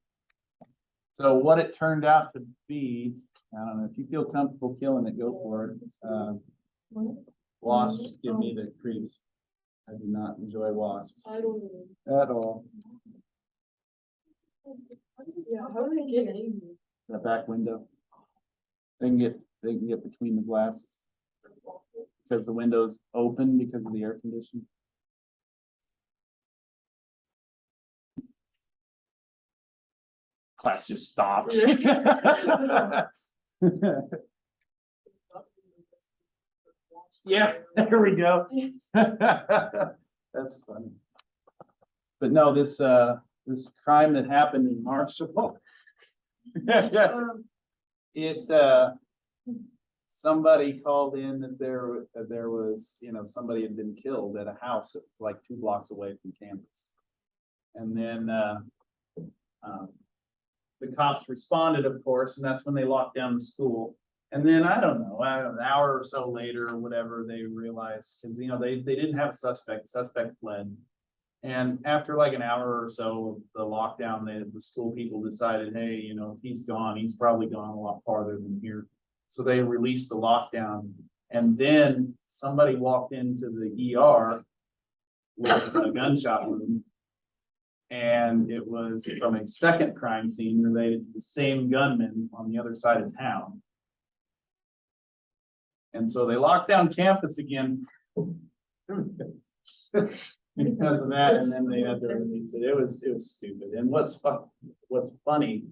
So what it turned out to be, I don't know, if you feel comfortable killing it, go for it. Wasps give me the creeps. I do not enjoy wasps I don't at all. Yeah, how do they get in? The back window. They can get between the glasses. Because the window's open because of the air conditioning. Class just stopped. Yeah, there we go. That's funny. But no, this crime that happened in Marshall. Somebody called in that there was, you know, somebody had been killed at a house like 2 blocks away from campus. And then the cops responded, of course, and that's when they locked down the school. And then I don't know, an hour or so later or whatever, they realized, because you know they didn't have a suspect. The suspect fled. And after like an hour or so of the lockdown, the school people decided, hey, you know, if he's gone, he's probably gone a lot farther than here. So they released the lockdown. And then somebody walked into the ER with a gunshot wound. And it was from a second crime scene related to the same gunman on the other side of town. And so they locked down campus again because of that, and then they had to release it. It was stupid. And what's funny,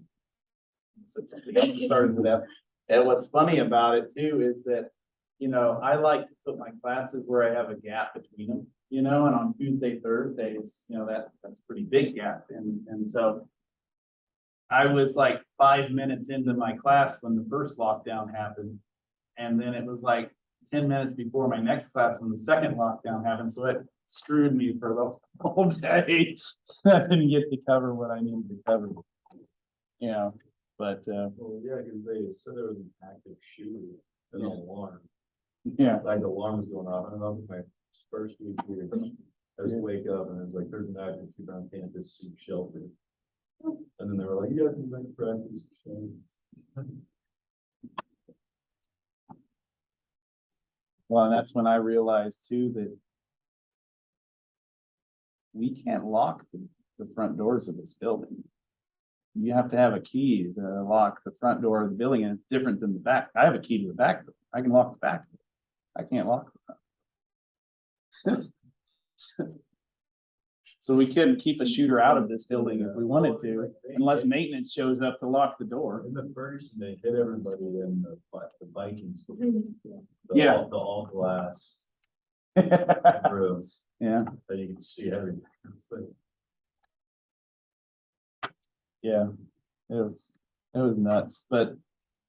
started with that. And what's funny about it too is that, you know, I like to put my classes where I have a gap between them. you know, and on Tuesday, Thursdays, you know, that's a pretty big gap. And so I was like 5 minutes into my class when the first lockdown happened. And then it was like 10 minutes before my next class when the second lockdown happened. So it screwed me for the whole day. I didn't get to cover what I needed to cover. You know, but Well, yeah, because they said there was an active shooter, an Yeah. alarm, yeah, like the alarm was going off, and that was my first week here. I just Yeah. wake up and it's like, there's an active shooter on campus, seek shelter. And then they were like, you guys can make practice. So, well, and that's when I realized too that we can't lock the front doors of this building. You have to have a key to lock the front door of the building, and it's different than the back. I have a key to the back door. I can lock the back door. I can't lock the front. So we couldn't keep a shooter out of this building if we wanted to, unless maintenance shows up to lock the door. in the first, they hit everybody in the Vikings. Yeah. The all glass roofs Yeah, that you can see everything. It's like, yeah, it was nuts. But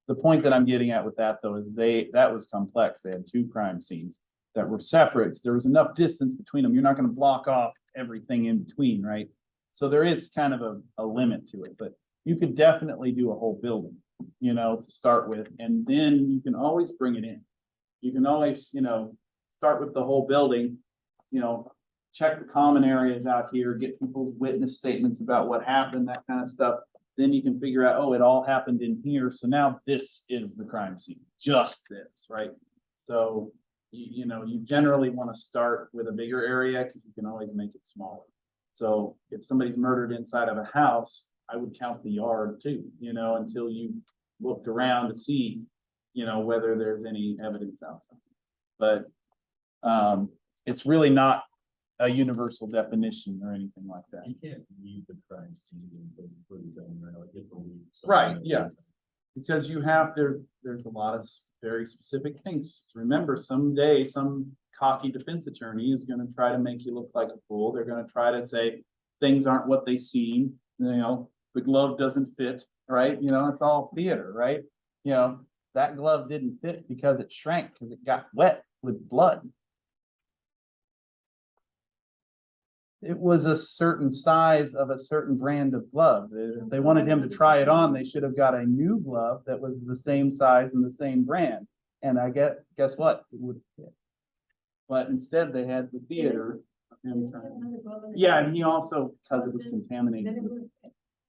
the point that I'm getting at with that though is that was complex. They had two crime scenes that were separate. There was enough distance between them. You're not going to block off everything in between, right? So there is kind of a limit to it, but you could definitely do a whole building, you know, to start with, and then you can always bring it in. You can always, you know, start with the whole building, you know, check the common areas out here, get people's witness statements about what happened, that kind of stuff. Then you can figure out, oh, it all happened in here. So now this is the crime scene, just this, right? So, you know, you generally want to start with a bigger area because you can always make it smaller. So if somebody's murdered inside of a house, I would count the yard too, you know, until you looked around to see, you know, whether there's any evidence outside. But it's really not a universal definition or anything like that. you can't leave the crime scene and put it down there, like, you have to leave Right, something. yeah. Because you have, there's a lot of very specific things. Remember, someday, some cocky defense attorney is gonna try to make you look like a fool. They're gonna try to say things aren't what they seem, you know, the glove doesn't fit, right? You know, it's all theater, right? You know, that glove didn't fit because it shrank, because it got wet with blood. It was a certain size of a certain brand of glove. If they wanted him to try it on, they should have got a new glove that was the same size and the same brand. And guess what? It would fit. But instead they had the theater. Yeah, and he also, because it was contaminated,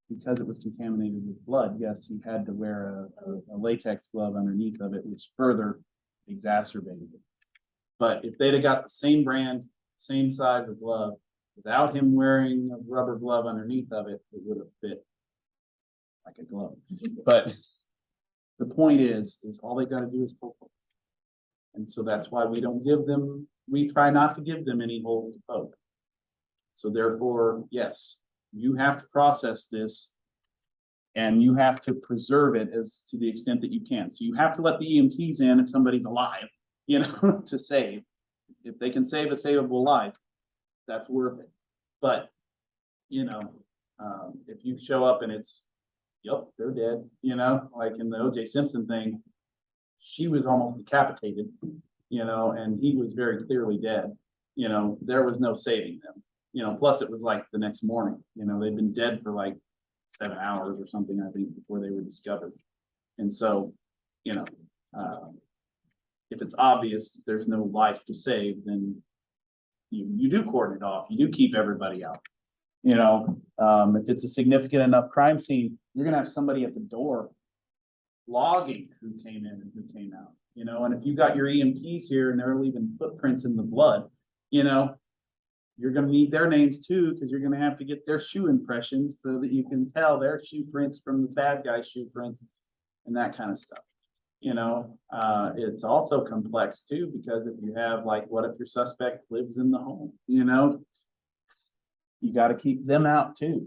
with blood, yes, he had to wear a latex glove underneath of it, which further exacerbated it. But if they'd have got the same brand, same size of glove, without him wearing a rubber glove underneath of it, it would have fit like a glove. But the point is all they got to do is poke holes. And so that's why we try not to give them any holes to poke. So therefore, yes, you have to process this and you have to preserve it as to the extent that you can. So you have to let the EMTs in if somebody's alive, you know, to save. If they can save a savable life, that's worth it. But, you know, if you show up and it's, yep, they're dead, you know, like in the OJ Simpson thing, she was almost decapitated, you know, and he was very clearly dead. You know, there was no saving them, you know, plus it was like the next morning, you know, they'd been dead for like 7 hours or something, I think, before they were discovered. And so, you know, if it's obvious that there's no life to save, then you do cordon it off. You do keep everybody out. You know, if it's a significant enough crime scene, you're gonna have somebody at the door logging who came in and who came out. You know, and if you got your EMTs here and they're leaving footprints in the blood, you know, you're gonna need their names too, because you're gonna have to get their shoe impressions so that you can tell their shoe prints from the bad guy's shoe prints and that kind of stuff. You know, it's also complex too, because if you have like, what if your suspect lives in the home, you know, you got to keep them out too,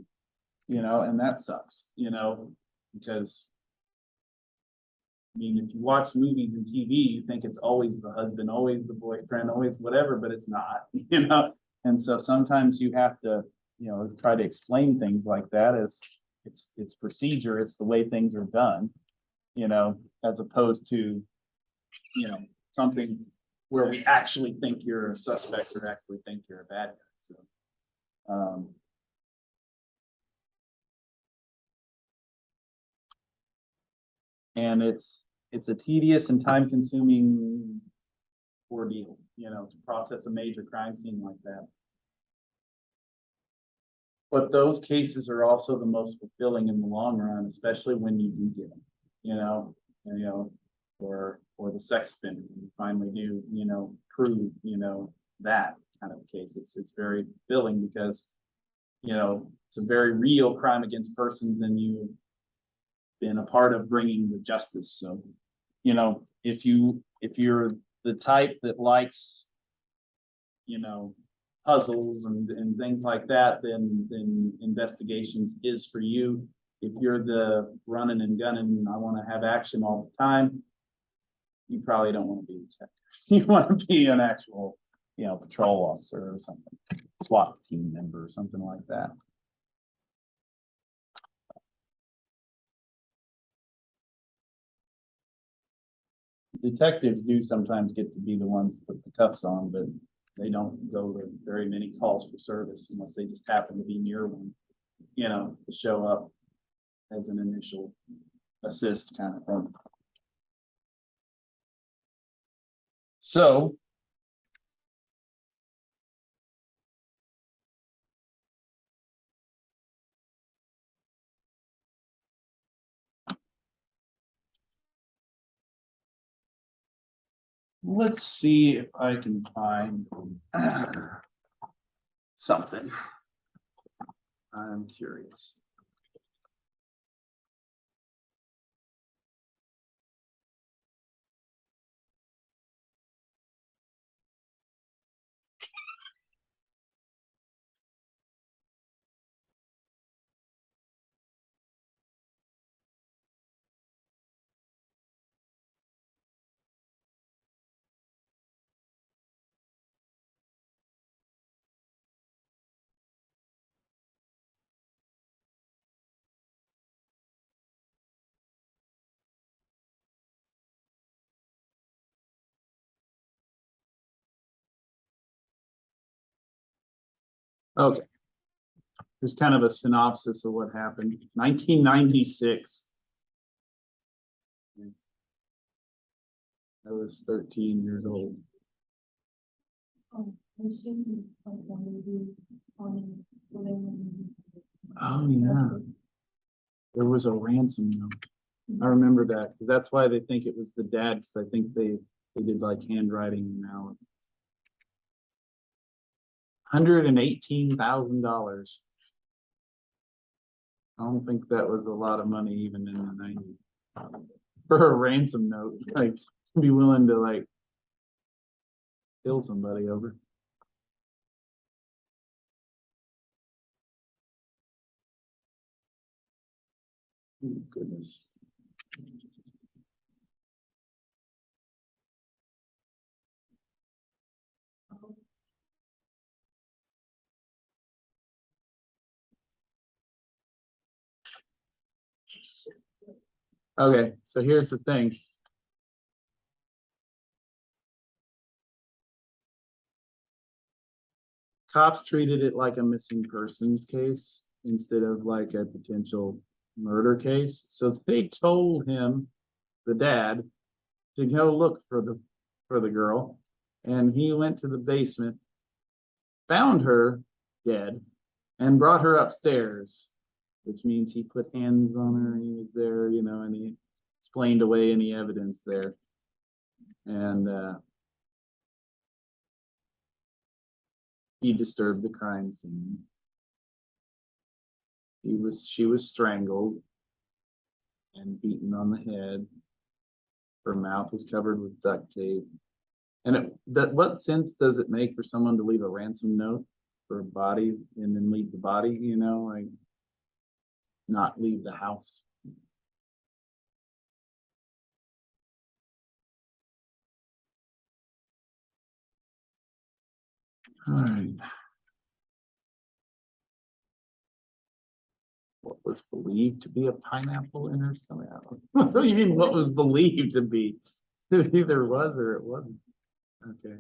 you know, and that sucks, you know, because I mean, if you watch movies and TV, you think it's always the husband, always the boyfriend, always whatever, but it's not, you know? And so sometimes you have to, try to explain things like that as it's procedure, it's the way things are done, as opposed to, something where we actually think you're a suspect or actually think you're a bad guy. So, and it's a tedious and time consuming ordeal, to process a major crime scene like that. But those cases are also the most fulfilling in the long run, especially when you do get them, or the sex offender, when you finally do, prove, that kind of case. It's very fulfilling because, it's a very real crime against persons and you've been a part of bringing the justice. So, if you're the type that likes, puzzles and things like that, then investigations is for you. If you're the running and gunning, I want to have action all the time, you probably don't want to be a detective. You want to be an actual, patrol officer or something, SWAT team member or something like that. Detectives do sometimes get to be the ones that put the cuffs on, but they don't go to very many calls for service unless they just happen to be near one, to show up as an initial assist kind of thing. So let's see if I can find something. I'm curious. Okay. There's kind of a synopsis of what happened. 1996. I was 13 years old. Oh, I assume like one movie on Oh, yeah. There was a ransom note. I remember that, because that's why they think it was the dad, because I think they did like handwriting analysis. $118,000. I don't think that was a lot of money even in the 90s. For a ransom note, like, be willing to like kill somebody over. Oh, goodness. Okay, so here's the thing. Cops treated it like a missing persons case instead of like a potential murder case. So they told him, the dad, to go look for the girl. And he went to the basement, found her dead, and brought her upstairs, which means he put hands on her and he was there, and he explained away any evidence there. And he disturbed the crime scene. She was strangled and beaten on the head. Her mouth was covered with duct tape. And what sense does it make for someone to leave a ransom note for a body and then leave the body, like not leave the house? All right. What was believed to be a pineapple in her stomach? What do you mean, what was believed to be? It either was or it wasn't. Okay.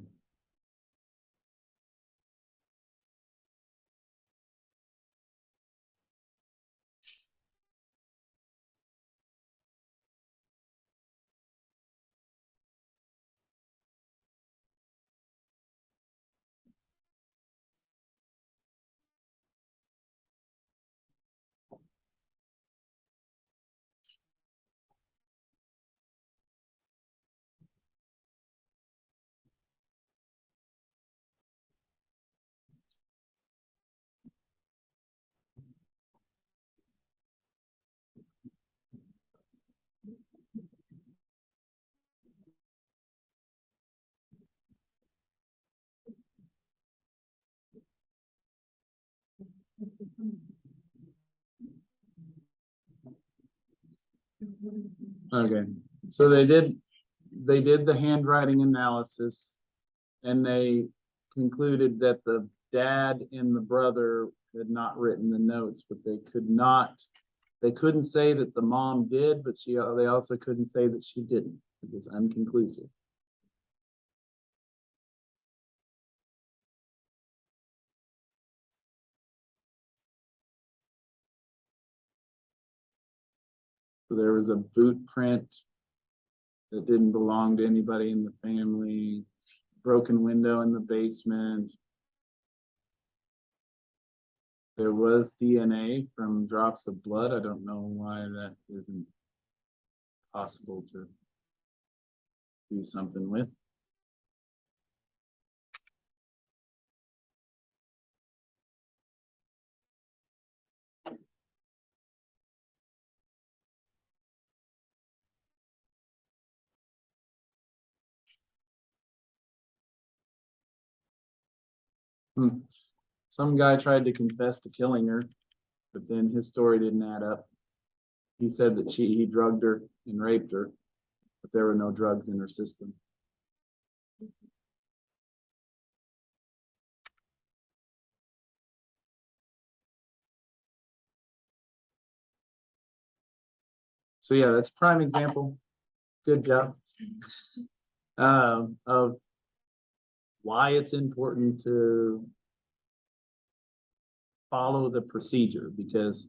Okay, so they did the handwriting analysis and they concluded that the dad and the brother had not written the notes, but they couldn't say that the mom did, but they also couldn't say that she didn't. It was unconclusive. So there was a boot print that didn't belong to anybody in the family, broken window in the basement. There was DNA from drops of blood. I don't know why that isn't possible to do something with. Some guy tried to confess to killing her, but then his story didn't add up. He said that he drugged her and raped her, but there were no drugs in her system. So yeah, that's a prime example. Good job. Of why it's important to follow the procedure, because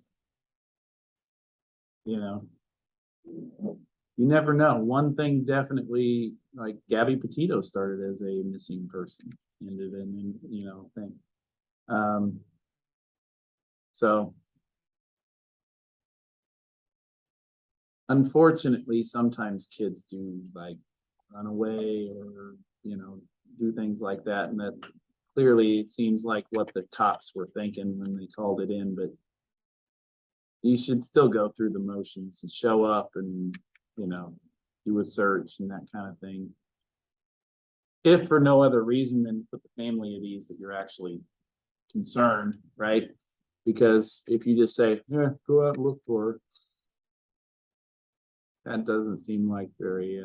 you never know. One thing definitely, like Gabby Petito started as a missing person, ended in thing. So unfortunately, sometimes kids do like run away or do things like that, and that clearly it seems like what the cops were thinking when they called it in. But you should still go through the motions and show up and do a search and that kind of thing, if for no other reason than put the family at ease that you're actually concerned, right? Because if you just say, yeah, go out and look for her, that doesn't seem like very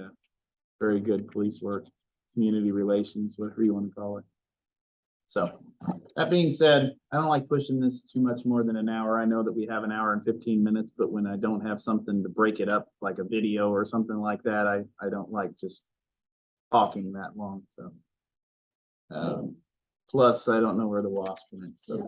good police work, community relations, whatever you want to call it. So that being said, I don't like pushing this too much more than an hour. I know that we have an hour and 15 minutes, but when I don't have something to break it up, like a video or something like that, I don't like just talking that long. So plus I don't know where the wasp went. So